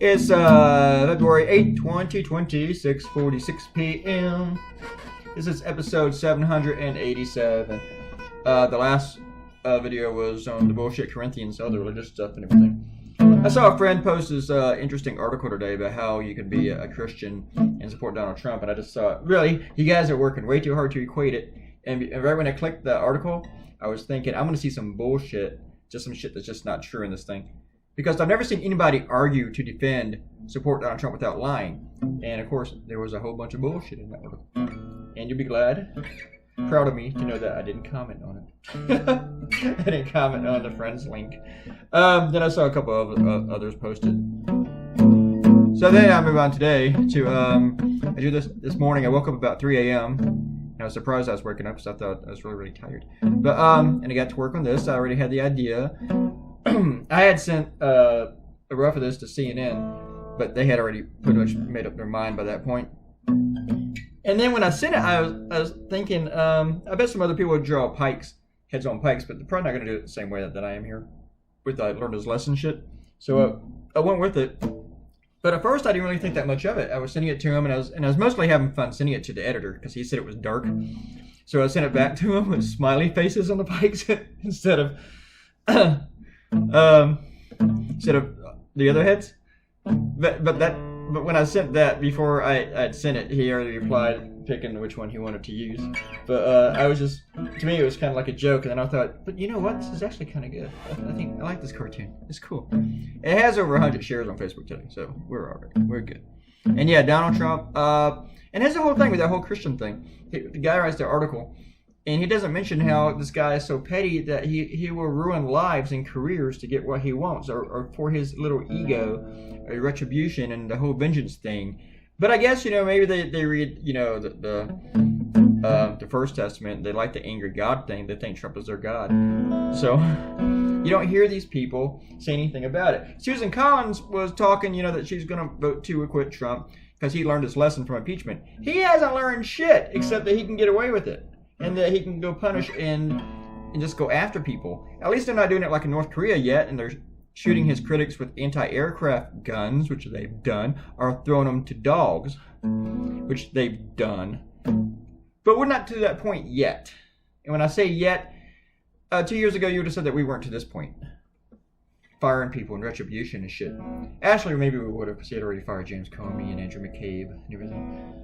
It's February 8th, 2020, 6:46 p.m. This is episode 787. The last video was on the bullshit Corinthians, all the religious stuff and everything. I saw a friend post this interesting article today about how you can be a Christian and support Donald Trump, and I just thought, really, you guys are working way too hard to equate it. And right when I clicked the article, I was thinking, I'm going to see some bullshit, just some shit that's just not true in this thing. Because I've never seen anybody argue to defend support Donald Trump without lying. And of course, there was a whole bunch of bullshit in that article. And you'll be proud of me to know that I didn't comment on it. I didn't comment on the friends link. Then I saw a couple of others posted. So then I move on today to, I do this morning. I woke up about 3 a.m. And I was surprised I was waking up because I thought I was really, really tired. But, and I got to work on this. I already had the idea. I had sent a rough of this to CNN, but they had already pretty much made up their mind by that point. And then when I sent it, I was thinking, I bet some other people would draw heads on pikes, but they're probably not going to do it the same way that I am here with I learned his lesson shit. So I went with it. But at first, I didn't really think that much of it. I was sending it to him, and I was mostly having fun sending it to the editor because he said it was dark. So I sent it back to him with smiley faces on the pikes instead of the other heads. But when I sent that, before I'd sent it, he already replied picking which one he wanted to use. But I was just, to me, it was kind of like a joke. And then I thought, but you know what? This is actually kind of good. I like this cartoon. It's cool. It has over 100 shares on Facebook today, so we're good. And yeah, Donald Trump. And there's the whole thing with that whole Christian thing. The guy writes the article, and he doesn't mention how this guy is so petty that he will ruin lives and careers to get what he wants, or for his little ego, or retribution, and the whole vengeance thing. But I guess, maybe they read, the First Testament. They like the angry God thing. They think Trump is their God. So you don't hear these people say anything about it. Susan Collins was talking, that she's going to vote to acquit Trump because he learned his lesson from impeachment. He hasn't learned shit except that he can get away with it. And that he can go punish and just go after people. At least they're not doing it like in North Korea yet, and they're shooting his critics with anti-aircraft guns, which they've done, or throwing them to dogs, which they've done. But we're not to that point yet. And when I say yet, 2 years ago you would have said that we weren't to this point. Firing people in retribution and shit. Actually, maybe we would have, because he had already fired James Comey and Andrew McCabe and everything.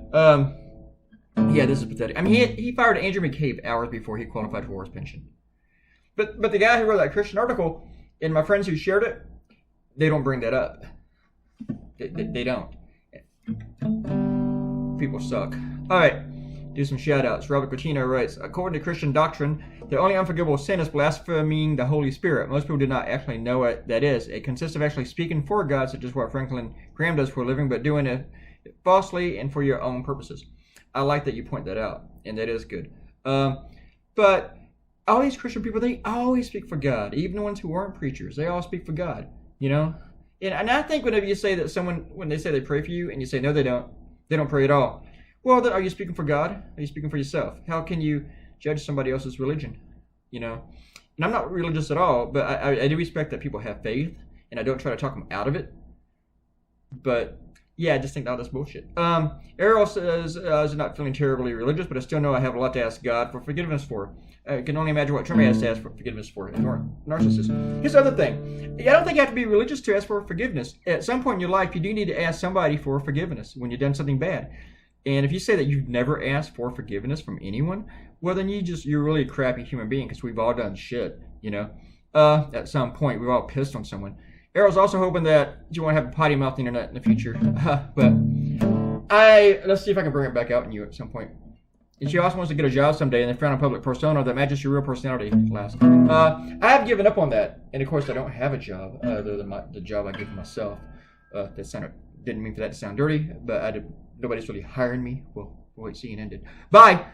Yeah, this is pathetic. I mean, he fired Andrew McCabe hours before he qualified for his pension. But the guy who wrote that Christian article, and my friends who shared it, they don't bring that up. They don't. People suck. All right, do some shout-outs. Robert Coutinho writes, according to Christian doctrine, the only unforgivable sin is blaspheming the Holy Spirit. Most people do not actually know what that is. It consists of actually speaking for God, such as what Franklin Graham does for a living, but doing it falsely and for your own purposes. I like that you point that out, and that is good. But all these Christian people, they always speak for God. Even the ones who aren't preachers, they all speak for God, And I think whenever you say that when they say they pray for you, and you say, no, they don't pray at all. Well, then are you speaking for God? Are you speaking for yourself? How can you judge somebody else's religion? And I'm not religious at all, but I do respect that people have faith, and I don't try to talk them out of it. But yeah, I just think, that's bullshit. Errol says, I'm not feeling terribly religious, but I still know I have a lot to ask God for forgiveness for. I can only imagine what Trump has to ask for forgiveness for. Narcissist. Here's the other thing. I don't think you have to be religious to ask for forgiveness. At some point in your life, you do need to ask somebody for forgiveness when you've done something bad. And if you say that you've never asked for forgiveness from anyone, well, then you're really a crappy human being, because we've all done shit, At some point, we've all pissed on someone. Errol's also hoping that you won't have a potty mouth internet in the future. But let's see if I can bring it back out in you at some point. And she also wants to get a job someday, and they found a public persona that matches your real personality last. I have given up on that. And of course, I don't have a job other than the job I give myself. That sounded Didn't mean for that to sound dirty, but nobody's really hiring me. Well, wait, CNN did. Bye!